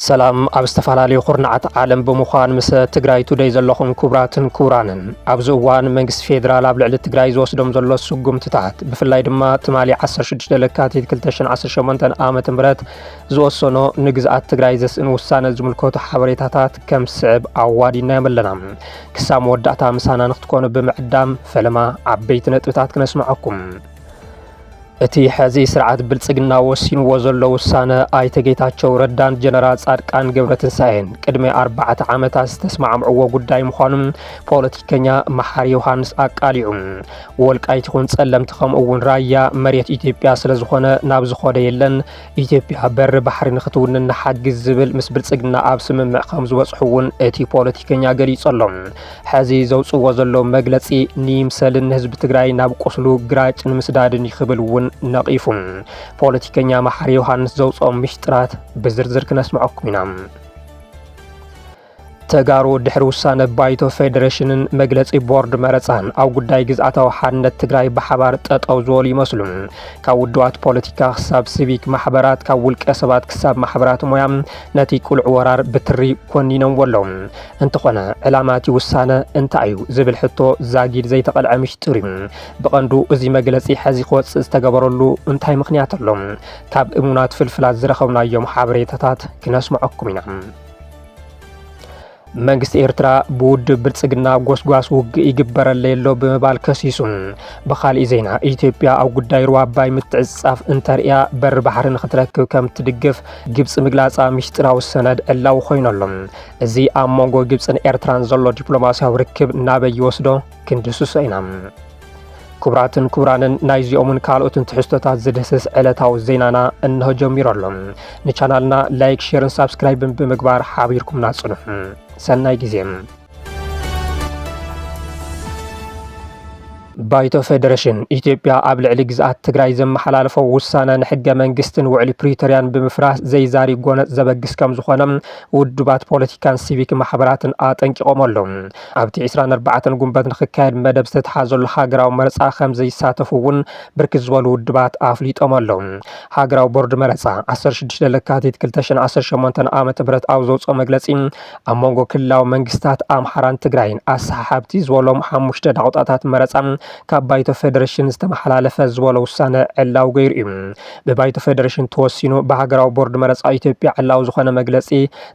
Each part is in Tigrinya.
ሰላም ኣብ ዝተፈላለዩ ኩርናዓት ዓለም ብምዃን ምስ ትግራይ ቱደይ ዘለኹም ክቡራትን ክቡራንን ኣብዚ እዋን መንግስቲ ፌደራል ኣብ ልዕሊ ትግራይ ዝወስዶም ዘሎ ስጉምትታት ብፍላይ ድማ ትማሊ 16 ለካቲት 2018 ዓመተ ምህረት ዝወሰኖ ንግዝኣት ትግራይ ዘስእን ውሳነ ዝምልከቱ ሓበሬታታት ከም ስዕብ ኣዋዲና የመለና ክሳብ መወዳእታ ምሳና ንክትኮኑ ብምዕዳም ፈለማ ዓበይቲ ነጥብታት ክነስምዐኩም እቲ ሕዚ ስርዓት ብልጽግና ወሲንዎ ዘሎ ውሳነ ኣይተ ጌታቸው ረዳን ጀነራል ጻድቃን ገብረትንሳኤን ቅድሚ 4 ዓመታት ዝተስማዕምዕዎ ጉዳይ ምዃኑም ፖለቲከኛ መሓሪ ዮሃንስ ኣቃሊዑ ወልቃይት ይኹን ጸለምቲ ከምኡ እውን ራያ መሬት ኢትዮጵያ ስለ ዝኾነ ናብ ዝኸደ የለን ኢትዮጵያ በሪ ባሕሪ ንኽትውን ንሓግዝ ዝብል ምስ ብልጽግና ኣብ ስምምዕ ከም ዝበጽሑ እውን እቲ ፖለቲከኛ ገሊጹሎም ሕዚ ዘውጽዎ ዘሎ መግለጺ ንይምሰልን ህዝቢ ትግራይ ናብ ቁስሉ ግራጭ ንምስዳድን ይኽብል እውን ነቂፉም ፖለቲከኛ መሓሪ ዮሃንስ ዘውጾም ምሽጥራት ብዝርዝር ክነስምዐኩም ኢና ተጋሩ ድሕሪ ውሳነ ባይቶ ፌደሬሽንን መግለጺ ቦርድ መረፃን ኣብ ጉዳይ ግዝኣታዊ ሓድነት ትግራይ ብሓባር ጠጠው ዝበሉ ይመስሉ ካብ ውድባት ፖለቲካ ክሳብ ሲቪክ ማሕበራት ካብ ውልቀ ሰባት ክሳብ ማሕበራት ሞያ ነቲ ቁልዕ ወራር ብትሪ ኮኒኖም ወለው እንተኾነ ዕላማቲ ውሳነ እንታይ እዩ ዝብል ሕቶ ዛጊድ ዘይተቐልዐ ምሽጥር እዩ ብቐንዱ እዚ መግለጺ ሕዚ ክወፅእ ዝተገበረሉ እንታይ ምኽንያት ኣሎ ካብ እሙናት ፍልፍላት ዝረኸብናዮም ሓበሬታታት ክነስምዐኩም ኢና መንግስቲ ኤርትራ ብውድብ ብልጽግና ጎስጓስ ውግእ ይግበረለይ ኣሎ ብምባል ከሲሱ ብኻልእ ዜና ኢትዮጵያ ኣብ ጉዳይ ሩባ ኣባይ ምትዕጽጻፍ እንተርእያ በሪ ባሕሪ ንኽትረክብ ከም ትድግፍ ግብፂ ምግላጻ ምሽጥራዊ ሰነድ ዕላው ኮይነሎ እዚ ኣብ መንጎ ግብፅን ኤርትራን ዘሎ ዲፕሎማስያዊ ርክብ ናበይ ይወስዶ ክንድስሶ ኢና ክቡራትን ክቡራንን ናይዚኦምን ካልኦትን ትሕዝቶታት ዝድህስስ ዕለታዊ ዜናና እንሆ ጀሚሩ ኣሎ ንቻናልና ላይክ ሼርን ሳብስክራይብን ብምግባር ሓቢርኩም ናጽንሑ ሰናይ ጊዜ ባይቶ ፌደሬሽን ኢትዮጵያ ኣብ ልዕሊ ግዝኣት ትግራይ ዘመሓላለፈ ውሳነ ንሕገ መንግስትን ውዕሊ ፕሪቶሪያን ብምፍራስ ዘይዛሪ ጎነፅ ዘበግስ ከም ዝኾነ ውድባት ፖለቲካን ሲቪክ ማሕበራትን ኣጠንቂቖም ኣለዉ ኣብቲ 24 ጉንበት ንኽካየድ መደብ ዝተተሓዘሉ ሃገራዊ መረፃ ከም ዘይሳተፉ እውን ብርክት ዝበሉ ውድባት ኣፍሊጦም ኣለዉ ሃገራዊ ቦርድ መረፃ 16 ለካቲት 2018 ዓመተ ምህረት ኣብ ዘውፅኦ መግለጺ ኣብ መንጎ ክልላዊ መንግስታት ኣምሓራን ትግራይን ኣሰሓብቲ ዝበሎም 5 ዳቁጣታት መረፃ ካብ ባይቶ ፌደሬሽን ዝተመሓላለፈ ዝበለ ውሳነ ዕላው ገይሩ እዩ ብባይቶ ፌደሬሽን ተወሲኑ ብሃገራዊ ቦርድ መረፃ ኢትዮጵያ ዕላው ዝኾነ መግለጺ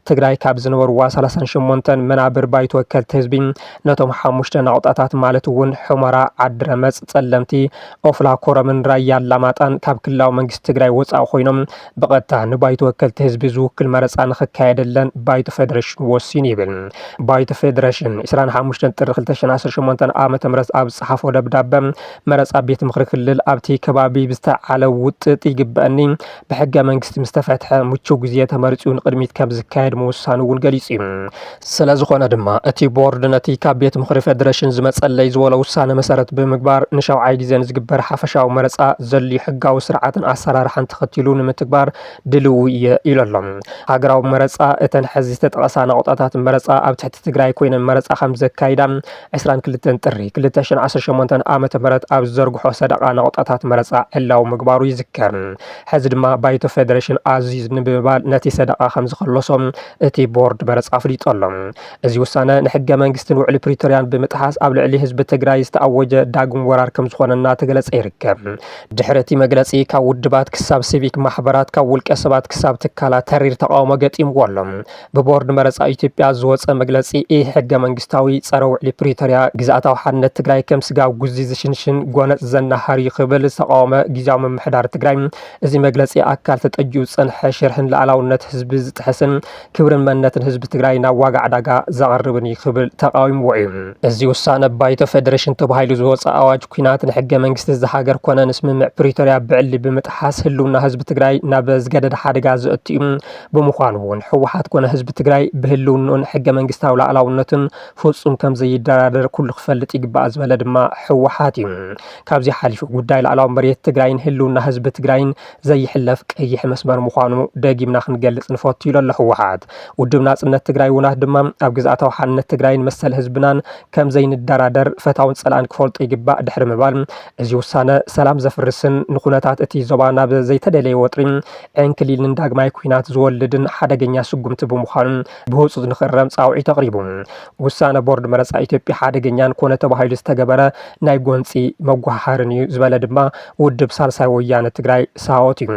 ትግራይ ካብ ዝነበርዋ 38 መናብር ባይቶ ወከልቲ ህዝቢ ነቶም 5 ናቁጣታት ማለት እውን ሑመራ ዓድረመፅ ጸለምቲ ኦፍላ ኮረምን ራያ ኣላማጣን ካብ ክልላዊ መንግስቲ ትግራይ ወፃኢ ኮይኖም ብቐጥታ ንባይቶ ወከልቲ ህዝቢ ዝውክል መረፃ ንኽካየደለን ባይቶ ፌደሬሽን ወሲኑ ይብል ባይቶ ፌደሬሽን 25 ጥሪ 2018 ዓመተ ምህረት ኣብ ጽሓፎ ደብዳበ መረፃ ቤት ምክሪ ክልል ኣብቲ ከባቢ ብዝተዓለ ውጥጥ ይግበአኒ ብሕገ መንግስቲ ምስተፈትሐ ምቹው ግዜ ተመሪጹ ንቅድሚት ከም ዝካየድ ምውሳኑ እውን ገሊጹ እዩ ስለ ዝኾነ ድማ እቲ ቦርድ ነቲ ካብ ቤት ምክሪ ፌደሬሽን ዝመጸለይ ዝበለ ውሳነ መሰረት ብምግባር ንሸውዓይ ግዜ ዝግበር ሓፈሻዊ መረፃ ዘልዩ ሕጋዊ ስርዓትን ኣሰራርሓን ተኸቲሉ ንምትግባር ድልው እየ ኢሉ ኣሎ ሃገራዊ መረፃ እተን ሕዚ ዝተጠቐሳ ናቁጣታት መረፃ ኣብ ትሕቲ ትግራይ ኮይነን መረፃ ከም ዘካይዳ 22 ጥሪ 2018 ዓመተ ምህረት ኣብ ዘርግሖ ሰደቃ ናቁጣታት መረፃ ዕላው ምግባሩ ይዝከር ሕዚ ድማ ባይቶ ፌደሬሽን ኣዚዝ ንምባል ነቲ ሰደቃ ከም ዝኸለሶም እቲ ቦርድ መረፃ ኣፍሊጡ ኣሎ እዚ ውሳነ ንሕገ መንግስትን ውዕሊ ፕሪቶሪያን ብምጥሓስ ኣብ ልዕሊ ህዝቢ ትግራይ ዝተኣወጀ ዳግም ወራር ከም ዝኾነና ተገለጸ ይርከብ ድሕሪ እቲ መግለጺ ካብ ውድባት ክሳብ ሲቪክ ማሕበራት ካብ ውልቀ ሰባት ክሳብ ትካላት ተሪር ተቃውሞ ገጢምዎ ኣሎ ብቦርድ መረፃ ኢትዮጵያ ዝወፀ መግለጺ ሕገ መንግስታዊ ጸረ ውዕሊ ፕሪቶሪያ ግዝኣታዊ ሓድነት ትግራይ ከም ስጋው ጉዚ ዝሽንሽን ጎነፅ ዘናሃር ይኽብል ዝተቃወመ ጊዜያዊ ምምሕዳር ትግራይ እዚ መግለጺ ኣካል ተጠጅኡ ጸንሐ ሽርሕን ላዕላውነት ህዝቢ ዝጥሕስን ክብርን መንነትን ህዝቢ ትግራይ ናብ ዋጋ ዕዳጋ ዘቕርብን ይኽብል ተቃዊምዎ እዩ እዚ ውሳነ ባይቶ ፌደሬሽን ተባሂሉ ዝወፀ ኣዋጅ ኩናት ንሕገ መንግስቲ ዝሃገር ኮነ ንስምምዕ ፕሪቶሪያ ብዕሊ ብምጥሓስ ህልውና ህዝቢ ትግራይ ናብ ዝገደደ ሓደጋ ዘእትዩ ብምዃኑ እውን ሕወሓት ኮነ ህዝቢ ትግራይ ብህልውንኡን ሕገ መንግስታዊ ላዕላውነትን ፍጹም ከም ዘይደራደር ኩሉ ክፈልጥ ይግባእ ዝበለ ድማ ህወሓት እዩ ካብዚ ሓሊፉ ጉዳይ ላዕላዊ መሬት ትግራይን ህልውና ህዝቢ ትግራይን ዘይሕለፍ ቀይሕ መስመር ምዃኑ ደጊምና ክንገልጽ ንፈቱ ኢሉ ኣሎ ህወሓት ውድብ ናጽነት ትግራይ ውናት ድማ ኣብ ግዝኣታዊ ሓንነት ትግራይን መሰል ህዝብናን ከም ዘይንደራደር ፈታውን ጸላን ክፈልጡ ይግባእ ድሕሪ ምባል እዚ ውሳነ ሰላም ዘፍርስን ንኹነታት እቲ ዞባ ናብ ዘይተደለየ ወጥሪ ዕንክሊልን ዳግማይ ኩናት ዝወልድን ሓደገኛ ስጉምቲ ብምዃኑ ብህፁፅ ንኽረም ጻውዒት ኣቕሪቡ ውሳነ ቦርድ መረፃ ኢትዮጵያ ሓደገኛን ኮነ ተባሂሉ ዝተገበረ ናይ ጎንፂ መጓሃርን እዩ ዝበለ ድማ ውድብ ሳልሳይ ወያነ ትግራይ ሳወት እዩ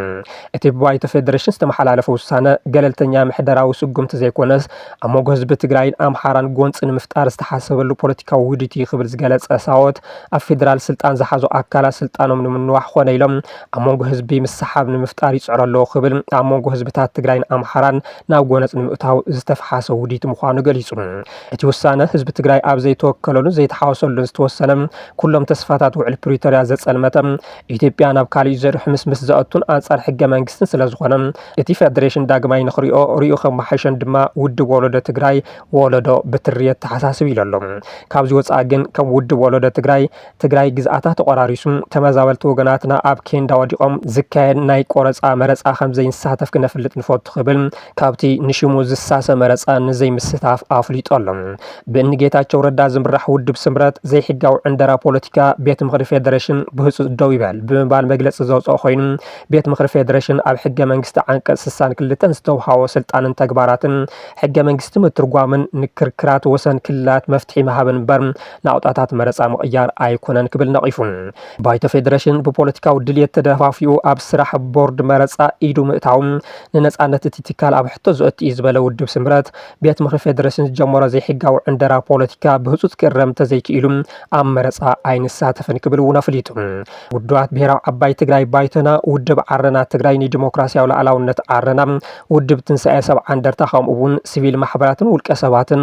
እቲ ብባይቶ ፌደሬሽን ዝተመሓላለፈ ውሳነ ገለልተኛ ምሕደራዊ ስጉምቲ ዘይኮነስ ኣብ ሞንጎ ህዝቢ ትግራይን ኣምሓራን ጎንፂ ንምፍጣር ዝተሓሰበሉ ፖለቲካዊ ውህደት ክብል ዝገለጸ ሳወት ኣብ ፌደራል ስልጣን ዝሓዙ ኣካላት ስልጣኖም ንምንዋሕ ኮነ ኢሎም ኣብ ሞንጎ ህዝቢ ምሰሓብ ንምፍጣር ይጽዕሩ ኣለዎ ክብል ኣብ ሞንጎ ህዝብታት ትግራይን ኣምሓራን ናብ ጎነፅ ንምእታው ዝተፈሓሰ ውህደት ምዃኑ ገሊጹ እቲ ውሳነ ህዝቢ ትግራይ ኣብ ዘይተወከለሉን ዘይተሓወሰሉን ዝተወሰነ ኩሎም ተስፋታት ውዕል ፕሪቶሪያ ዘጸልመተ ኢትዮጵያ ናብ ካልእ ዘርሑ ምስ ዘኣቱን አንጻር ሕገ መንግስትን ስለ ዝኾነ እቲ ፌደሬሽን ዳግማይ ንኽሪኦ ሪኡ ከመሓይሸን ድማ ውድብ ወለዶ ትግራይ ወለዶ ብትርየት ተሓሳስብ ኢሉ ኣሎ ካብዚ ወፃኢ ግን ከም ውድብ ወለዶ ትግራይ ግዝኣታ ተቆራሪሱ ተመዛበልቲ ወገናትና ኣብ ኬንዳ ወዲቖም ዝካየድ ናይ ቆረፃ መረፃ ከም ዘይንሳተፍ ክነፍልጥ ንፈቱ ክብል ካብቲ ንሽሙ ዝሳሰ መረፃ ንዘይምስታፍ ኣፍሊጡ ኣሎ ብእኒ ጌታቸው ረዳ ዝምራሕ ውድብ ስምረት ዘይሕጋዊ ዕንደራ ፖለቲካ ቤት ምክሪ ፌደሬሽን ብህፁፅ ደው ይበል ብምባል መግለፂ ዘውፅኦ ኮይኑ ቤት ምክሪ ፌደሬሽን ኣብ ሕገ መንግስቲ ዓንቀጽ 62 ዝተውሃቦ ስልጣንን ተግባራትን ሕገ መንግስቲ ምትርጓምን ንክርክራት ወሰን ክልላት መፍትሒ መሃብን እምበር ናውጣታት መረፃ ምቕያር ኣይኮነን ክብል ነቒፉ ባይቶ ፌደሬሽን ብፖለቲካዊ ድልየት ተደፋፊኡ ኣብ ስራሕ ቦርድ መረፃ ኢዱ ምእታው ንነፃነት እቲ ትካል ኣብ ሕቶ ዘእቲ እዩ ዝበለ ውድብ ስምረት ቤት ምክሪ ፌደሬሽን ዝጀመሮ ዘይሕጋዊ ዕንደራ ፖለቲካ ብህፁፅ ክረም ተዘይክኢሉ ኣብ መረፃ ኣይንሳተፍን ክብል እውን ኣፍሊጡ ውድባት ብሄራዊ ዓባይ ትግራይ ባይቶና ውድብ ዓረና ትግራይ ንዲሞክራሲያዊ ላዕላውነት ዓረና ውድብ ትንሳኤ ሰብዓ እንደርታ ከምኡ እውን ሲቪል ማሕበራትን ውልቀ ሰባትን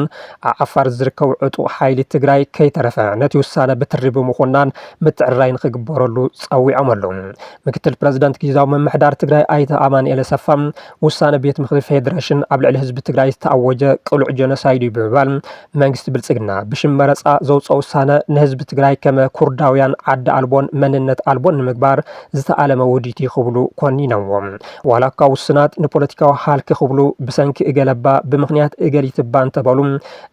ኣብ ዓፋር ዝርከቡ ዕጡቕ ሓይሊ ትግራይ ከይተረፈ ነቲ ውሳነ ብትሪ ብምኹናን ምትዕርራይ ንክግበረሉ ፀዊዖም ኣለዉ ምክትል ፕረዚደንት ጊዜያዊ ምምሕዳር ትግራይ ኣይተ ኣማኑኤል አሰፋ ውሳነ ቤት ምክሪ ፌደሬሽን ኣብ ልዕሊ ህዝቢ ትግራይ ዝተኣወጀ ቅሉዕ ጀኖሳይድ እዩ ብምባል መንግስቲ ብልጽግና ብሽም መረፃ ዘውፅኦ ውሳነ ንህዝቢ ትግራይ ከመ ኩርዳውያን ዓዲ ኣልቦን መንነት ኣልቦን ንምግባር ዝተኣለመ ውህደት ክብሉ ኮኒኖዎም ዋላ እኳ ውስናት ንፖለቲካዊ ሃልኪ ክብሉ ብሰንኪ እገለባ ብምክንያት እገል ይትባ እንተበሉ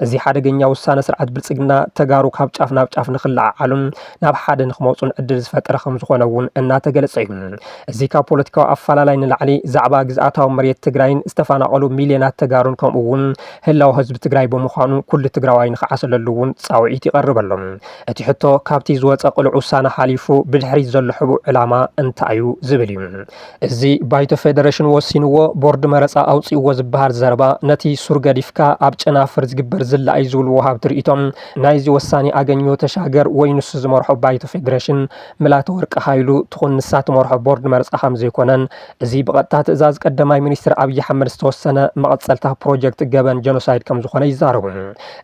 እዚ ሓደገኛ ውሳነ ስርዓት ብልጽግና ተጋሩ ካብ ጫፍ ናብ ጫፍ ንኽለዓዓሉ ናብ ሓደ ንኽመፁን ዕድል ዝፈጠረ ከም ዝኾነ እውን እናተገለጸ እዩ እዚ ካብ ፖለቲካዊ ኣፈላላይ ንላዕሊ ዛዕባ ግዝኣታዊ መሬት ትግራይን ዝተፈናቐሉ ሚልዮናት ተጋሩን ከምኡ እውን ህላው ህዝቢ ትግራይ ብምዃኑ ኩሉ ትግራዋይ ንኽዓሰለሉ እውን ጻውዒት ይቐርብ ኣሎ እቲ ሕቶ ካብቲ ዝወፀ ቅሉዕ ውሳነ ሓሊፉ ብድሕሪት ዘሎ ሕቡዕ ዕላማ እንታይ እዩ ዝብል እዩ እዚ ባይቶ ፌደሬሽን ወሲንዎ ቦርድ መረፃ ኣውፂእዎ ዝበሃል ዘረባ ነቲ ሱር ገዲፍካ ኣብ ጨናፍር ዝግበር ዝላኣይ ዝብሉ ወሃብ ትርኢቶም ናይዚ ወሳኒ ኣገኘሁ ተሻገር ወይ ንሱ ዝመርሖ ባይቶ ፌደሬሽን ምላተ ወርቂ ሃይሉ ትኹን ንሳ ትመርሖ ቦርድ መረፃ ከም ዘይኮነን እዚ ብቐጥታ ትእዛዝ ቀዳማይ ሚኒስትር ኣብይ ኣሕመድ ዝተወሰነ መቐፀልታ ፕሮጀክት ገበን ጀኖሳይድ ከም ዝኾነ ይዛረቡ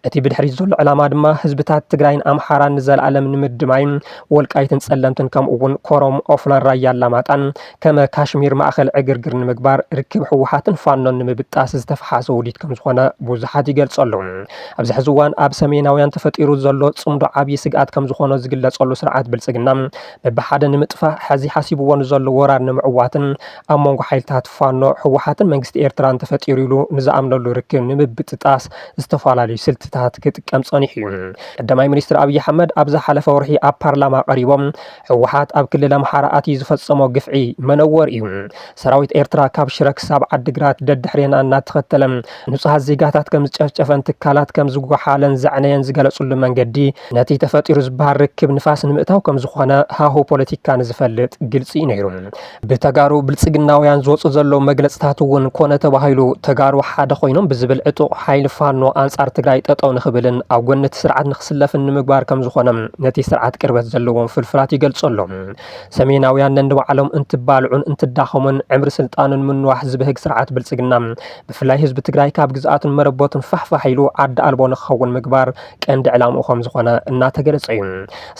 እቲ ብድሕሪት ዘሎ ዕላማ ድማ ህዝብታት ትግራይን ኣምሓራን ንዘለኣለም ንምድማይን ወልቃይትን ጸለምትን ከምኡ እውን ኮሮም ኦፍላን ራያ ኣላማጣን ከመ ካሽሚር ማእኸል ዕግርግር ንምግባር ርክብ ሕወሓትን ፋኖን ንምብጣስ ዝተፈሓሰ ውህደት ከም ዝኾነ ብዙሓት ይገልጹ ኣለዉ ኣብዚ ሕዚ እዋን ኣብ ሰሜናውያን ተፈጢሩ ዘሎ ጽምዶ ዓብዪ ስግኣት ከም ዝኾነ ዝግለጸሉ ስርዓት ብልጽግና በብሓደ ንምጥፋእ ሕዚ ሓሲብዎ ንዘሎ ወራር ንምዕዋትን ኣብ ሞንጎ ሓይልታት ፋኖ ሕወሓትን መንግስቲ ኤርትራን ተፈጢሩ ኢሉ ንዝኣምነሉ ርክብ ንምብጥጣስ ዝተፈላለዩ ስልትታት ክጥቀም ጸኒሑ እዩ ቀዳማይ ሚኒስትር ኣብይ ኣሕመድ ኣብ ዝሓለፈ ወርሒ ኣብ ፓርላማ ቀሪቦም ሕወሓት ኣብ ክልል ኣምሓራ ኣትዩ ዝፈጸሞ ግፍዒ መነወር እዩ ሰራዊት ኤርትራ ካብ ሽረ ክሳብ ዓዲግራት ደድሕሬና እናተኸተለ ንጹሃት ዜጋታት ከም ዝጨፍጨፈን ትካላት ከም ዝጓሓለን ዘዕነየን ዝገለጹሉ መንገዲ ነቲ ተፈጢሩ ዝበሃል ርክብ ንፋስ ንምእታው ከም ዝኾነ ሃሁ ፖለቲካ ንዝፈልጥ ግልፂ እዩ ነይሩ ብተጋሩ ብልጽግናውያን ዝወፁ ዘለዉ መግለጽታት እውን ኮነ ተባሂሉ ተጋሩ ሓደ ኮይኖም ብዝብል ዕጡቕ ሓይሊ ፋኖ አንጻር ትግራይ ጠጠው ንኽብልን ኣብ ጎኒ እቲ ስርዓት ንኽስለፍን ንምግባር ከም ዝኾነ ነቲ ስርዓት ቅርበት ዘለዎም ፍልፍላት ይገልጹ ኣሎም ሰሜናውያን ነንባዕሎም እንትባልዑን እንትዳኸሙን ዕምሪ ስልጣንን ምንዋሕ ዝብህግ ስርዓት ብልጽግና ብፍላይ ህዝቢ ትግራይ ካብ ግዝኣትን መረቦትን ፋሕፋሕ ኢሉ ዓዲ ኣልቦ ንክኸውን ምግባር ቀንዲ ዕላምኡ ከም ዝኾነ እናተገለጸ እዩ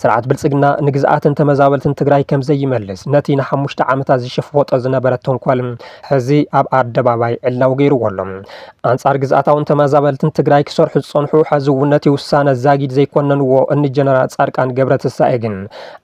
ስርዓት ብልጽግና ንግዝኣትን ተመዛበልትን ትግራይ ከም ዘይመልስ ነቲ ንሓሙሽተ ዓመታት ዝሸፍወጦ ዝነበረ ተንኮል ሕዚ ኣብ ኣደባባይ ዕላው ገይርዎ ኣሎ አንጻር ግዝኣታውን ተመዛበልትን ትግራይ ክሰርሑ ዝጸንሑ ሕዚ እውን ነቲ ውሳነ ዛጊድ ዘይኮነንዎ እኒ ጀነራል ጻድቃን ገብረትንሳኤ ግን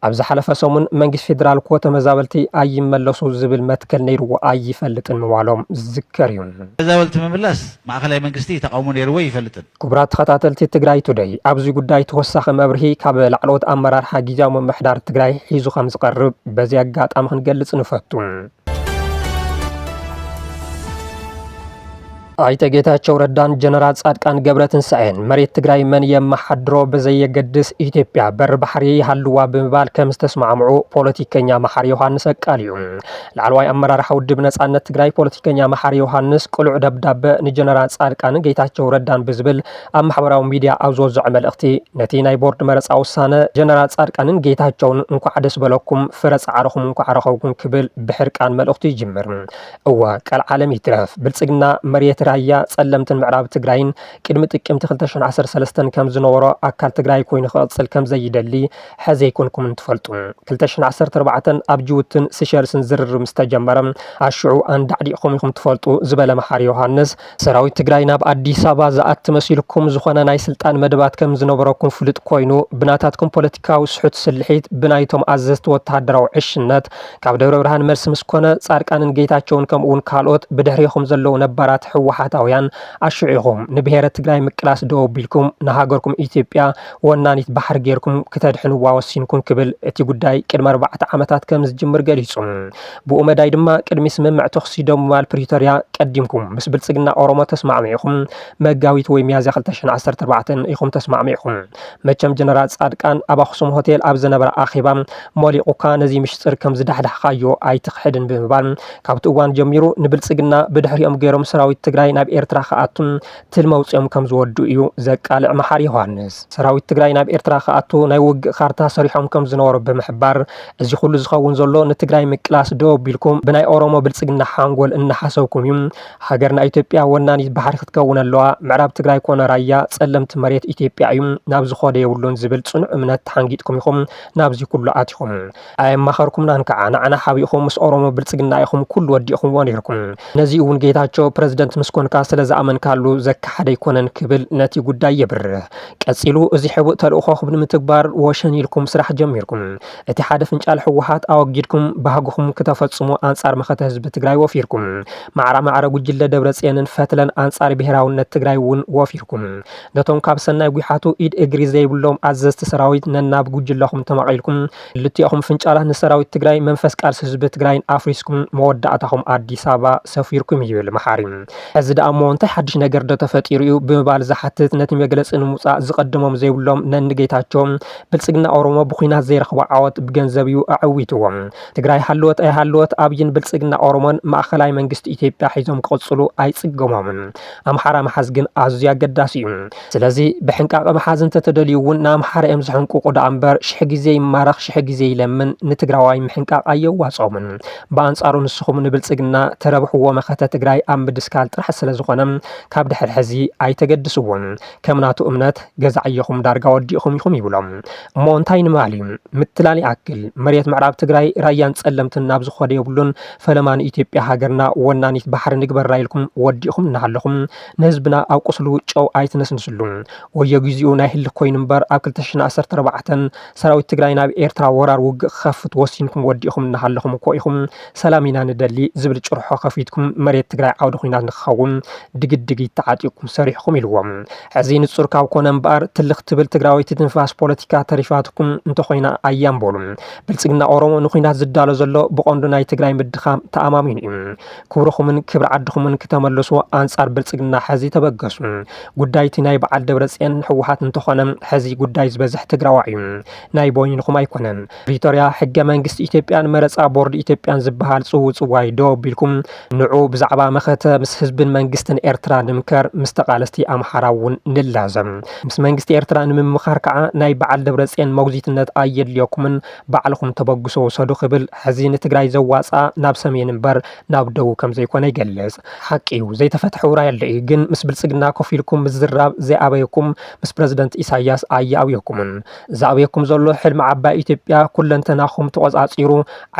ኣብ ዝሓለፈ ሰሙን መንግስቲ ፌደራል ኮተ መዛበልቲ ኣይመለሱ ዝብል መትከል ነይርዎ ኣይፈልጥን ምባሎም ዝዝከር እዩ። መዛበልቲ ምምላስ ማእከላይ መንግስቲ ተቃውሞ ነይርዎ ይፈልጥን። ክቡራት ተኸታተልቲ ትግራይ ቱደይ ኣብዚ ጉዳይ ተወሳኺ መብርሂ ካብ ላዕለዎት ኣመራርሓ ጊዜያዊ ምምሕዳር ትግራይ ሒዙ ከም ዝቐርብ በዚ ኣጋጣሚ ክንገልጽ ንፈቱ። ኣይተ ጌታቸው ረዳን ጀነራል ጻድቃን ገብረትንሳኤን መሬት ትግራይ መን የመሓድሮ በዘየገድስ ኢትዮጵያ በር ባሕሪ ይሃልዋ ብምባል ከም ዝተስማዕምዑ ፖለቲከኛ መሓሪ ዮሃንስ ኣቃልዩ። ላዕለዋይ ኣመራርሓ ውድብ ነጻነት ትግራይ ፖለቲከኛ መሓሪ ዮሃንስ ቅሉዕ ደብዳበ ንጀነራል ጻድቃን ጌታቸው ረዳን ብዝብል ኣብ ማሕበራዊ ሚድያ ኣብ ዘወዝዐ መልእኽቲ ነቲ ናይ ቦርድ መረፃ ውሳነ ጀነራል ጻድቃንን ጌታቸውን እንኳዕ ደስ በለኩም ፍረ ጻዕርኹም እንኳዕ ረኸብኩም ክብል ብሕርቃን መልእኽቱ ይጅምር። እወ ቀልዓለም ይትረፍ ብልጽግና መሬት ራያ ጸለምትን ምዕራብ ትግራይን ቅድሚ ጥቅምቲ 2013 ከም ዝነበሮ ኣካል ትግራይ ኮይኑ ክቕጽል ከም ዘይደሊ ሕዚ ይኩንኩም እንትፈልጡ 2014 ኣብ ጅቡትን ሲሸልስን ዝርርብ ምስተጀመረ ኣሽዑ አንዳዕዲቕኩም ኢኹም ትፈልጡ ዝበለ መሓሪ ዮሃንስ ሰራዊት ትግራይ ናብ አዲስ አበባ ዝኣቲ መሲልኩም ዝኾነ ናይ ስልጣን መደባት ከም ዝነበረኩም ፍሉጥ ኮይኑ ብናታትኩም ፖለቲካዊ ስሑት ስልሒት ብናይቶም ኣዘዝቲ ወተሃደራዊ ዕሽነት ካብ ደብረ ብርሃን መልሲ ምስኮነ ጻድቃንን ጌታቸውን ከምኡውን ካልኦት ብድሕሪኹም ዘለዉ ነባራት ሕወሓታውያን ኣሽዒኹም ንብሔረ ትግራይ ምቅላስ ደው ኣቢልኩም ንሃገርኩም ኢትዮጵያ ወናኒት ባሕሪ ጌርኩም ክተድሕንዋ ወሲንኩም ክብል እቲ ጉዳይ ቅድሚ 4 ዓመታት ከም ዝጅምር ገሊጹ። ብኡ መዳይ ድማ ቅድሚ ስምምዕ ተኽሲ ደሙማል ፕሪቶርያ ቀዲምኩም ምስ ብልጽግና ኦሮሞ ተስማዕሚዕኹም መጋዊት ወይ ሚያዝያ 2014 ኢኹም ተስማዕሚዕኹም። መቸም ጀነራል ጻድቃን ኣብ ኣኽሱም ሆቴል ኣብ ዝነበረ ኣኼባ ሞሊቑካ ነዚ ምሽጥር ከም ዝዳሕዳሕካዮ ኣይትኽሕድን ብምባል ካብቲ እዋን ጀሚሩ ንብልጽግና ብድሕሪኦም ገይሮም ሰራዊት ትግራይ ናብ ኤርትራ ከኣቱ ትልመውፅኦም ከም ዝወዱ እዩ ዘቃልዕ መሓሪ ዮሃንስ። ሰራዊት ትግራይ ናብ ኤርትራ ከኣቱ ናይ ውግእ ካርታ ሰሪሖም ከም ዝነበሩ ብምሕባር እዚ ኩሉ ዝኸውን ዘሎ ንትግራይ ምቅላስ ደው ኣቢልኩም ብናይ ኦሮሞ ብልጽግና ሓንጎል እናሓሰብኩም እዩ። ሃገርና ኢትዮጵያ ወናኒት ባሕሪ ክትከውን ኣለዋ ምዕራብ ትግራይ ኮነ ራያ ጸለምቲ መሬት ኢትዮጵያ እዩ ናብ ዝኸደ የብሉን ዝብል ጽኑዕ እምነት ተሓንጊጥኩም ኢኹም ናብዚ ኩሉ ኣትኹም ኣየማኸርኩምናን ከዓ ንዓና ሓቢእኹም ምስ ኦሮሞ ብልጽግና ኢኹም ኩሉ ወዲእኹምዎ ነይርኩም። ነዚ እውን ጌታቸው ፕሬዝደንት ምስኮንካ ስለዝኣመንካሉ ዘካሓደ ይኮነን ክብል ነቲ ጉዳይ የብርህ ቀጺሉ እዚ ሕቡእ ተልእኾኹም ንምትግባር ወሸን ኢልኩም ስራሕ ጀሚርኩም እቲ ሓደ ፍንጫል ሕወሓት ኣወጊድኩም ባህግኹም ክተፈጽሙ ኣንጻር መኸተ ህዝቢ ትግራይ ወፊርኩም ማዕረ ጉጅለ ደብረጽዮንን ፈትለን ኣንጻር ብሄራውነት ትግራይ እውን ወፊርኩም ነቶም ካብ ሰናይ ጉሓቱ ኢድ እግሪ ዘይብሎም ኣዘዝቲ ሰራዊት ነናብ ጉጅለኹም ተማቒልኩም ልትኢኹም ፍንጫላት ንሰራዊት ትግራይ መንፈስ ቃልሲ ህዝቢ ትግራይን ኣፍሪስኩም መወዳእታኹም ኣዲስ አበባ ሰፊርኩም ይብል መሓሪ። እዚ ደኣሞ እንታይ ሓድሽ ነገር ዶ ተፈጢሩ እዩ ብምባል ዝሓትት ነቲ መግለፂ ንምውፃእ ዝቐድሞም ዘይብሎም ነንጌታቸውም ብልጽግና ኦሮሞ ብኩናት ዘይረኽቦ ዓወት ብገንዘብ እዩ ኣዕዊትዎም ትግራይ ሃልወት ኣይሃልወት ኣብይን ብልጽግና ኦሮሞን ማእኸላይ መንግስቲ ኢትዮጵያ ሒዞም ክቕጽሉ ኣይጽገሞምን። ኣምሓራ መሓዝ ግን ኣዝዩ ኣገዳሲ እዩ። ስለዚ ብሕንቃቐ መሓዝ እንተተደልዩ እውን ንኣምሓራ እዮም ዝሕንቁቁ ዳ እምበር ሽሕ ግዜ ይማረኽ ሽሕ ግዜ ይለምን ንትግራዋይ ምሕንቃቕ ኣየዋጾምን። ብኣንጻሩ ንስኹም ንብልጽግና ተረብሕዎ መኸተ ትግራይ ኣብ ምድስካል ጥራሕ ስለዝኾነ ካብ ድሕሪ ሕዚ ኣይተገድስዎን ከምናቱ እምነት ገዛዕየኹም ዳርጋ ወዲእኹም ኢኹም ይብሎም እሞ እንታይ ንማሊ ምትላል ይኣክል መሬት ምዕራብ ትግራይ ራያን ጸለምትን ናብ ዝኸደ የብሉን ፈለማን ኢትዮጵያ ሃገርና ወናኒት ባሕሪ ንግበራ ኢልኩም ወዲእኹም እናሃለኹም ንህዝብና ኣብ ቁስሉ ጨው ኣይትነስንስሉ ወየ ግዚኡ ናይ ህሊ ኮይኑ እምበር ኣብ 2014 ሰራዊት ትግራይ ናብ ኤርትራ ወራር ውግእ ክኸፍት ወሲንኩም ወዲእኹም እናሃለኹም እኮ ኢኹም ሰላም ኢና ንደሊ ዝብል ጭርሖ ከፊትኩም መሬት ትግራይ ዓውዲ ኩናት ንክኸውን ድግድግ ይተዓጢቁም ሰሪሕኩም ኢልዎም ሕዚ ንጹር ካብ ኮነ እምበር ትልኽ ትብል ትግራዊት ትንፋስ ፖለቲካ ተሪፋትኩም እንተኾይና ኣያምበሉ ብልጽግና ኦሮሞ ንኩናት ዝዳሎ ዘሎ ብቆንዱ ናይ ትግራይ ምድኻም ተኣማሚኑ እዩ። ክብርኹምን ክብሪ ዓድኹምን ክተመለሱ ኣንጻር ብልጽግና ሕዚ ተበገሱ ጉዳይቲ ናይ በዓል ደብረጽዮን ሕወሓት እንተኾነ ሕዚ ጉዳይ ዝበዝሕ ትግራዋይ እዩ ናይ ቦይንኹም ኣይኮነን። ፕሪቶርያ ሕገ መንግስቲ ኢትዮጵያን መረፃ ቦርድ ኢትዮጵያን ዝበሃል ጽውጽዋይ ደው ኣቢልኩም ንዑ ብዛዕባ መኸተ ምስ ህዝብን መንግስትን ኤርትራ ንምክር ምስ ተቃለስቲ ኣምሓራ እውን ንላዘም ምስ መንግስቲ ኤርትራ ንምምኻር ከዓ ናይ በዓል ደብረጽዮን መጉዚትነት ኣየድልየኩምን በዓልኩም ተበግሶ ወሰዱ ክብል ሕዚ ንትግራይ ዘዋፃ ናብ ሰሜን እምበር ናብ ደቡብ ከም ዘይኮነ ይገልጽ። ሓቂ እዩ ዘይተፈትሐ ውራይ ኣሎ እዩ ግን ምስ ብልጽግና ኮፍ ኢልኩም ምዝራብ ዘይኣበየኩም ምስ ፕሬዝደንት ኢሳያስ ኣየኣብየኩምን ዝኣበየኩም ዘሎ ሕልሚ ዓባይ ኢትዮጵያ ኩለንተናኹም ተቆጻጺሩ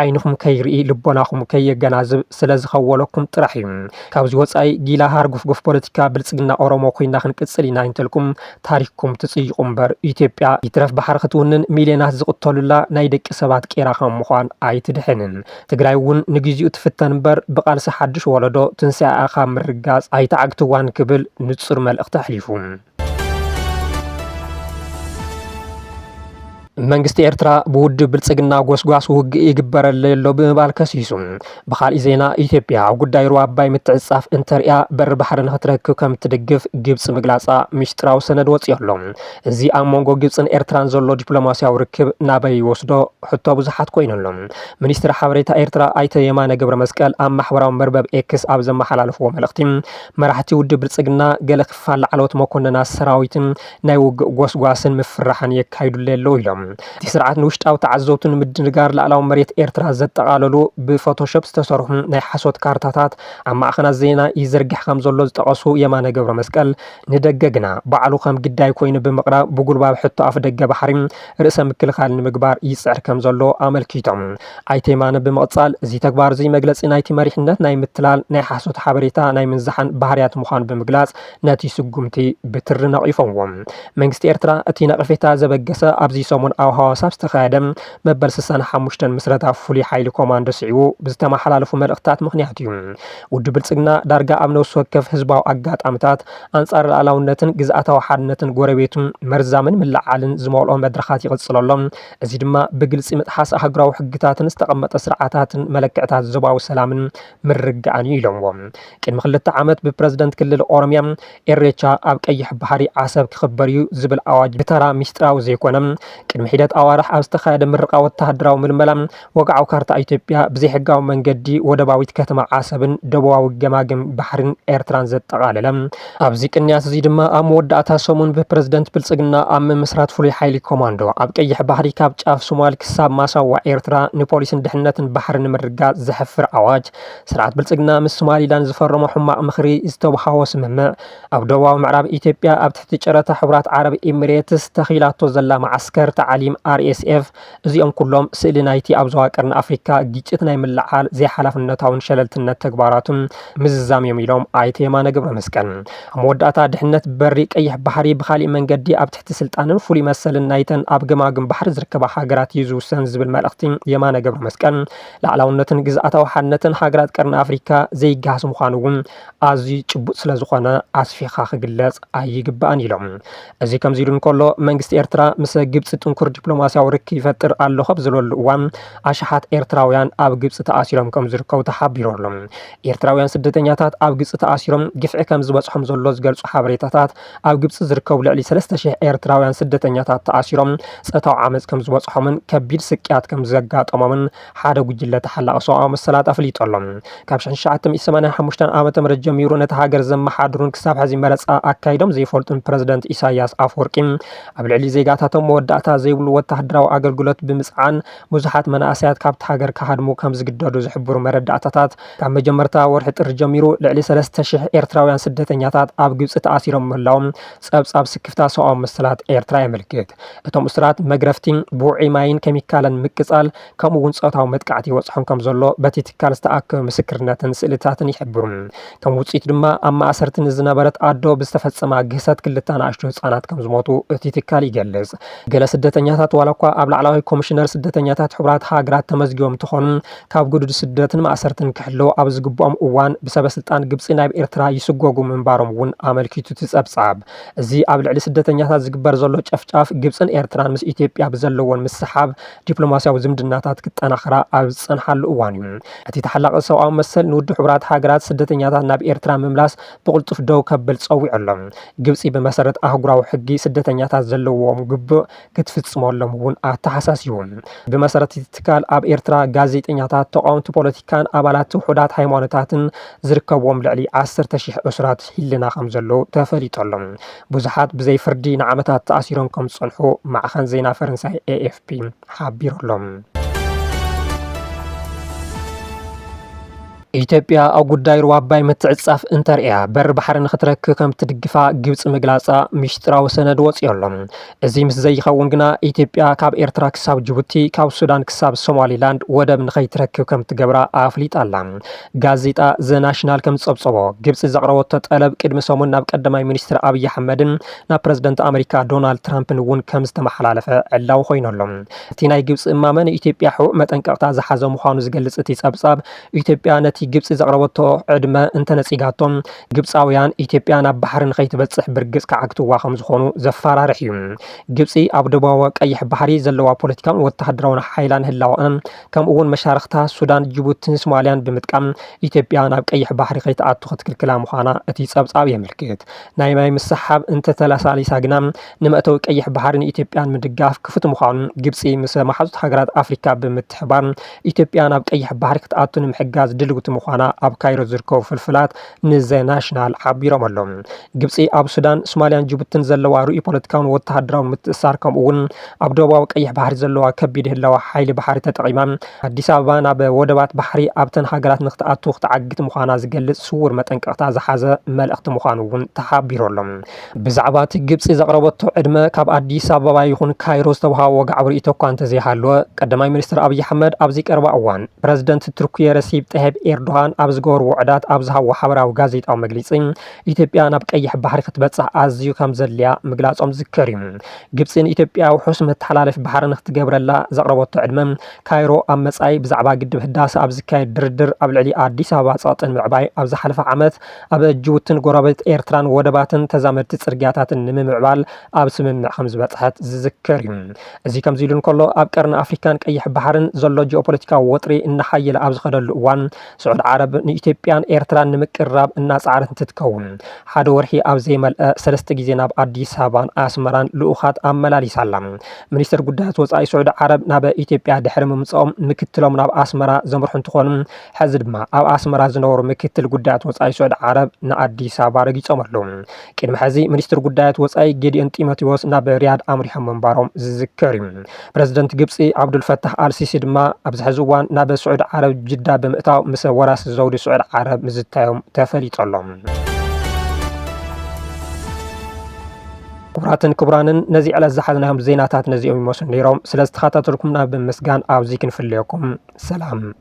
ዓይንኹም ከይርኢ ልቦናኹም ከየገናዝብ ስለዝኸወለኩም ጥራሕ እዩ። ካብዚ ወፃኢ ጊላ ሃርጉፍጉፍ ፖለቲካ ብልጽግና ኦሮሞ ኮይና ክንቅጽል ኢና እንተልኩም ታሪክኩም ትጽይቁም በር ኢትዮጵያ ይትረፍ ባሕር ክትውንን ሚልዮናት ዝቕተሉላ ናይ ደቂ ሰባት ቄራ ከም ምዃን ኣይትድሕንን ትግራይ እውን ንግዚኡ ትፍተን በር ብቓልሲ ሓድሽ ወለዶ ትንስኣኻ ምርጋጽ ኣይተዓግትዋን ክብል ንጹር መልእኽቲ ኣሕሊፉ መንግስቲ ኤርትራ ብውድብ ብልጽግና ጎስጓስ ውግእ ይግበረለሎ ብምባል ከሲሱ ብኻልእ ዜና ኢትዮጵያ ኣብ ጉዳይ ሩባ ኣባይ ምትዕጻፍ እንተርያ በር ባሕሪ ንኽትረክብ ከም ትድግፍ ግብፂ ምግላጻ ምስጢራዊ ሰነድ ወፂኡሎ እዚ ኣብ መንጎ ግብፅን ኤርትራን ዘሎ ዲፕሎማስያዊ ርክብ ናበይ ይወስዶ ሕቶ ብዙሓት ኮይኑሎ ሚኒስትሪ ሓበሬታ ኤርትራ ኣይተ የማነ ገብረ መስቀል ኣብ ማሕበራዊ መርበብ ኤክስ ኣብ ዘመሓላለፍዎ መልእኽቲ መራሕቲ ውድብ ብልጽግና ገለ ክፋል ላዕለዎት መኮንናት ሰራዊትን ናይ ውግእ ጎስጓስን ምፍራሕን የካይዱለሎ ኢሎም እቲ ስርዓት ንውሽጣዊ ተዓዘብትን ምድንጋር ላዕላዊ መሬት ኤርትራ ዘጠቓለሉ ብፎቶሾፕ ዝተሰርሑ ናይ ሓሶት ካርታታት ኣብ ማዕኸናት ዜና ይዝርግሕ ከም ዘሎ ዝጠቐሱ የማነ ገብረ መስቀል ንደገ ግና ባዕሉ ከም ግዳይ ኮይኑ ብምቕራብ ብጉልባብ ሕቶ ኣፍ ደገ ባሕሪ ርእሰ ምክልኻል ንምግባር ይፅዕር ከም ዘሎ ኣመልኪቶም ኣይተ የማነ ብምቕጻል እዚ ተግባር እዚ መግለፂ ናይቲ መሪሕነት ናይ ምትላል ናይ ሓሶት ሓበሬታ ናይ ምንዛሓን ባህርያት ምዃኑ ብምግላጽ ነቲ ስጉምቲ ብትሪ ነቒፎምዎም መንግስቲ ኤርትራ እቲ ነቐፌታ ዘበገሰ ኣብዚ ሰሙን ኣብ ሃዋሳ ዝተኻየደ መበል 65 ምስረታ ፍሉይ ሓይሊ ኮማንዶ ስዒቡ ብዝተመሓላለፉ መልእኽትታት ምኽንያት እዩ ውድብ ብልጽግና ዳርጋ ኣብ ነፍሲ ወከፍ ህዝባዊ ኣጋጣሚታት ኣንጻር ሉዓላውነትን ግዝኣታዊ ሓድነትን ጎረቤቱን መርዛምን ምልዓልን ዝመልኦ መድረኻት ይቕጽለሎም እዚ ድማ ብግልፂ ምጥሓስ ኣህጉራዊ ሕግታትን ዝተቐመጠ ስርዓታትን መለክዕታት ዞባዊ ሰላምን ምርግኣን እዩ ኢሎምዎም ቅድሚ 2 ዓመት ብፕረዚደንት ክልል ኦሮምያ ኤሬቻ ኣብ ቀይሕ ባሕሪ ዓሰብ ክኽበር እዩ ዝብል ኣዋጅ ብተራ ሚስጥራዊ ዘይኮነ ቅድሚ ሒደት ኣዋርሕ ኣብ ዝተኻየደ ምርቃ ወተሃደራዊ ምልመላ ወግዓዊ ካርታ ኢትዮጵያ ብዘይሕጋዊ መንገዲ ወደባዊት ከተማ ዓሰብን ደቡባዊ ገማግም ባሕርን ኤርትራን ዘጠቓለለ ኣብዚ ቅንያት እዚ ድማ ኣብ መወዳእታ ሰሙን ብፕረዚደንት ብልጽግና ኣብ ምምስራት ፍሉይ ሓይሊ ኮማንዶ ኣብ ቀይሕ ባሕሪ ካብ ጫፍ ሶማል ክሳብ ማሳዋ ኤርትራ ንፖሊስን ድሕነትን ባሕሪ ንምርጋጽ ዘሕፍር ኣዋጅ ስርዓት ብልጽግና ምስ ሶማሊላንድ ዝፈረሞ ሕማቕ ምኽሪ ዝተወሃቦ ስምምዕ ኣብ ደቡባዊ ምዕራብ ኢትዮጵያ ኣብ ትሕቲ ጨረታ ሕቡራት ዓረብ ኤሚሬትስ ተኺላቶ ዘላ ማዓስከር ተዓሊም RSF እዚኦም ኩሎም ስእሊ ናይቲ ኣብ ዞባ ቀርኒ ኣፍሪካ ግጭት ናይ ምልዓል ዘይሓላፍነታውን ሸለልትነት ተግባራቱን ምዝዛምዮም ኢሎም ኣይተ የማነ ገብረ መስቀል ኣብ መወዳእታ ድሕነት በሪ ቀይሕ ባሕሪ ብኻሊእ መንገዲ ኣብ ትሕቲ ስልጣንን ፍሉይ መሰልን ናይተን ኣብ ገማግም ባሕሪ ዝርከባ ሃገራት እዩ ዝውሰን ዝብል መልእኽቲ የማነ ገብረ መስቀል ላዕላውነትን ግዝኣታዊ ሓድነትን ሃገራት ቀርኒ ኣፍሪካ ዘይገሃስ ምዃኑ እውን ኣዝዩ ጭቡጥ ስለ ዝኾነ ኣስፊኻ ክግለጽ ኣይግባእን ኢሎም እዚ ከምዚ ኢሉ እንከሎ መንግስቲ ኤርትራ ምስ ግብፂ ጥንኩር ዲፕሎማስያዊ ርክብ ይፈጥር ኣለኹ ብዝበሉ እዋን ኣሽሓት ኤርትራውያን ኣብ ግብፂ ተኣሲሮም ከም ዝርከቡ ተሓቢሮሎም ኤርትራውያን ስደተኛታት ኣብ ግብፂ ተኣሲሮም ግፍዒ ከም ዝበፅሖም ዘሎ ዝገልጹ ሓበሬታታት ኣብ ግብፂ ዝርከቡ ልዕሊ 3000 ኤርትራውያን ስደተኛታት ተኣሲሮም ፀታዊ ዓመፅ ከም ዝበፅሖምን ከቢድ ስቅያት ከም ዘጋጠሞምን ሓደ ጉጅለ ተሓላቒ ሰብኣዊ መሰላት ኣፍሊጦሎም ካብ 1985 ዓመተ ምህረት ጀሚሩ ነቲ ሃገር ዘመሓድሩን ክሳብ ሕዚ መረፃ ኣካይዶም ዘይፈልጡን ፕረዚደንት ኢሳያስ ኣፈወርቂ ኣብ ልዕሊ ዜጋታቶም መወዳእታ ዘይብሉ ወተሃደራዊ ኣገልግሎት ብምጽዓን ብዙሓት መናእሰያት ካብቲ ሃገር ካሃድሙ ከም ዝግደዱ ዝሕብሩ መረዳእታታት ካብ መጀመርታ ወርሒ ጥሪ ጀሚሩ ልዕሊ 3000 ኤርትራውያን ስደተኛታት ኣብ ግብፂ ተኣሲሮም ምህላዎም ጸብጻብ ስክፍታ ሰብኣዊ መሰላት ኤርትራ የመልክት እቶም እስራት መግረፍቲ ብውዑይ ማይን ኬሚካልን ምቅጻል ከምኡ እውን ጾታዊ መጥቃዕቲ ይወጽሖም ከም ዘሎ በቲ ትካል ዝተኣከበ ምስክርነትን ስእልታትን ይሕብሩ ከም ውጽኢት ድማ ኣብ ማእሰርቲ ንዝነበረት ኣዶ ብዝተፈጸመ ግህሰት ክልተ ንኣሽቱ ህጻናት ከም ዝሞቱ እቲ ትካል ይገልጽ ገለ ስደተኛታት ዋላኳ ኣብ ላዕላዊ ኮሚሽነር ስደተኛታት ሕቡራት ሃገራት ተመዝጊቦም እንትኾኑ ካብ ግዱድ ስደትን ማእሰርትን ክሕልው ኣብ ዝግብኦም እዋን ብሰበስልጣን ግብፂ ናብ ኤርትራ ይስጎጉ ምንባሮም እውን ኣመልኪቱ ትጸብጻብ እዚ ኣብ ልዕሊ ስደተኛታት ዝግበር ዘሎ ጨፍጫፍ ግብፅን ኤርትራን ምስ ኢትዮጵያ ብዘለዎን ምስሓብ ዲፕሎማስያዊ ዝምድናታት ክጠናኸራ ኣብ ዝጸንሓሉ እዋን እዩ እቲ ተሓላቒ ሰብኣዊ መሰል ንውድብ ሕቡራት ሃገራት ስደተኛታት ናብ ኤርትራ ምምላስ ብቕልጡፍ ደው ከብል ጸዊዑሎም ግብፂ ብመሰረት ኣህጉራዊ ሕጊ ስደተኛታት ዘለዎም ግቡእ ክትፍጽመሎም እውን ኣተሓሳሲቡ ብመሰረት ትካል ኣብ ኤርትራ ጋዜጠኛታት ተቃውምቲ ፖለቲካን ኣባላት ውሑዳት ሃይማኖታትን ዝርከብዎም ልዕሊ 10,000 እስራት ሂልና ከም ዘለዉ ተፈሊጦሎም ብዙሓት ብዘይ ፍርዲ ንዓመታት ተኣሲሮም ከም ዝጸንሑ ማዕኸን ዜና ፈረንሳይ AFP ሓቢሮሎም ኢትዮጵያ ኣብ ጉዳይ ሩባ ኣባይ ምትዕጻፍ እንተርእያ በር ባሕሪ ንኽትረክብ ከም ትድግፋ ግብፂ ምግላጻ ምስጢራዊ ሰነድ ወፂኦሎም እዚ ምስ ዘይኸውን ግና ኢትዮጵያ ካብ ኤርትራ ክሳብ ጅቡቲ ካብ ሱዳን ክሳብ ሶማሊላንድ ወደብ ንኸይትረክብ ከም ትገብራ ኣፍሊጣ ኣላ ጋዜጣ ዘ ናሽናል ከም ዝጸብጸቦ ግብፂ ዘቕረበቶ ጠለብ ቅድሚ ሰሙን ናብ ቀዳማይ ሚኒስትር ኣብይ ኣሕመድን ናብ ፕረዚደንት ኣሜሪካ ዶናልድ ትራምፕን እውን ከም ዝተመሓላለፈ ዕላው ኮይኖሎም እቲ ናይ ግብፂ እማመን ኢትዮጵያ ሕቡዕ መጠንቀቕታ ዝሓዘ ምዃኑ ዝገልጽ እቲ ጸብጻብ ኢትዮጵያ ነቲ ግብፂ ዘቕረበቶ ዕድመ እንተነጺጋቶም ግብፃውያን ኢትዮጵያ ናብ ባሕሪ ንኸይትበጽሕ ብርግጽ ከዓግትዋ ከም ዝኾኑ ዘፈራርሕ እዩ ግብፂ ኣብ ደቡባዊ ቀይሕ ባሕሪ ዘለዋ ፖለቲካውን ወተሃደራውን ሓይላ ምህላዋን ከምኡ እውን መሻርክታ ሱዳን ጅቡቲን ሶማልያን ብምጥቃም ኢትዮጵያ ናብ ቀይሕ ባሕሪ ከይትኣቱ ክትክልክላ ምዃና እቲ ጸብጻብ የምልክት ናይ ማይ ምሰሓብ እንተተላሳሊሳ ግና ንመእተዊ ቀይሕ ባሕሪ ንኢትዮጵያን ምድጋፍ ክፉት ምዃኑ ግብፂ ምስ ማሓዙት ሃገራት ኣፍሪካ ብምትሕባር ኢትዮጵያ ናብ ቀይሕ ባሕሪ ክትኣቱ ንምሕጋዝ ድልውቲ ምዃና ኣብ ካይሮ ዝርከቡ ፍልፍላት ንዘ ናሽናል ሓቢሮም ኣሎም ግብፂ ኣብ ሱዳን ሶማልያን ጅቡቲን ዘለዋ ርእይ ፖለቲካውን ወተሃደራውን ምትእስሳር ከምኡ እውን ኣብ ደቡባዊ ቀይሕ ባሕሪ ዘለዋ ከቢድ ህላዋ ሓይሊ ባሕሪ ተጠቒማ ኣዲስ ኣበባ ናብ ወደባት ባሕሪ ኣብተን ሃገራት ንኽትኣቱ ክትዓግት ምዃና ዝገልጽ ስውር መጠንቀቕታ ዝሓዘ መልእኽቲ ምዃኑ እውን ተሓቢሮሎም ብዛዕባ እቲ ግብፂ ዘቕረበቶ ዕድመ ካብ ኣዲስ ኣበባ ይኹን ካይሮ ዝተዋሃቦ ወግዓዊ ርእይቶ እኳ እንተዘይሃለወ ቀዳማይ ሚኒስትር ኣብይ ኣሕመድ ኣብዚ ቀረባ እዋን ፕረዚደንት ቱርኪየ ረሲብ ጠይብ ኤርዶሃን ኣብ ዝገበሩ ውዕዳት ኣብ ዝሃቦ ሓበራዊ ጋዜጣዊ መግለጺ ኢትዮጵያ ናብ ቀይሕ ባሕሪ ክትበጽሕ ኣዝዩ ከም ዘድልያ ምግላጾም ዝከር እዩ ግብፅን ኢትዮጵያ ውሑስ መተሓላለፊ ባሕሪ ንኽትገብረላ ዘቕረበቶ ዕድመ ካይሮ ኣብ መጻኢ ብዛዕባ ግድብ ህዳሴ ኣብ ዝካየድ ድርድር ኣብ ልዕሊ ኣዲስ ኣበባ ጸቕጥን ምዕባይ ኣብ ዝሓለፈ ዓመት ኣብ ጅቡትን ጎረቤት ኤርትራን ወደባትን ተዛመድቲ ጽርግያታትን ንምምዕባል ኣብ ስምምዕ ከም ዝበጽሐት ዝዝከር እዩ እዚ ከምዚ ኢሉ እንከሎ ኣብ ቀርኒ ኣፍሪካን ቀይሕ ባሕርን ዘሎ ጂኦፖለቲካዊ ወጥሪ እናሓየለ ኣብ ዝኸደሉ እዋን سعود عرب نإثيوبيان إيرتران نمقرب الناصعرت تتكون حد ورحي أو زي مال سلست جزء ناب أديس هابان أسمران لأخات أملالي سلام منستر قدات وصاي سعود عرب ناب إثيوبيا دحرم مصام مكتلهم ناب أسمرا زمرحن تخون حزب ما أو أسمرا زنور مكتل قدات وصاي سعود عرب نأديس هابان رجيت أمرلهم كلمة حزي منستر قدات وصاي جدي تيموثيوس ناب رياض أمري حمم بارم زكريم بريزيدنت جبسي عبد الفتاح السيسي دما أبز حزوان ناب سعود عرب جدا بمقطع مس وراس زود سعود عرب مزتاهم تفليت اللهم كبران نزي على الزحلناهم زيناتات نزيهم يموسن نيروم سلازت خاطركم بمسجان أو زيكن في اليوم سلام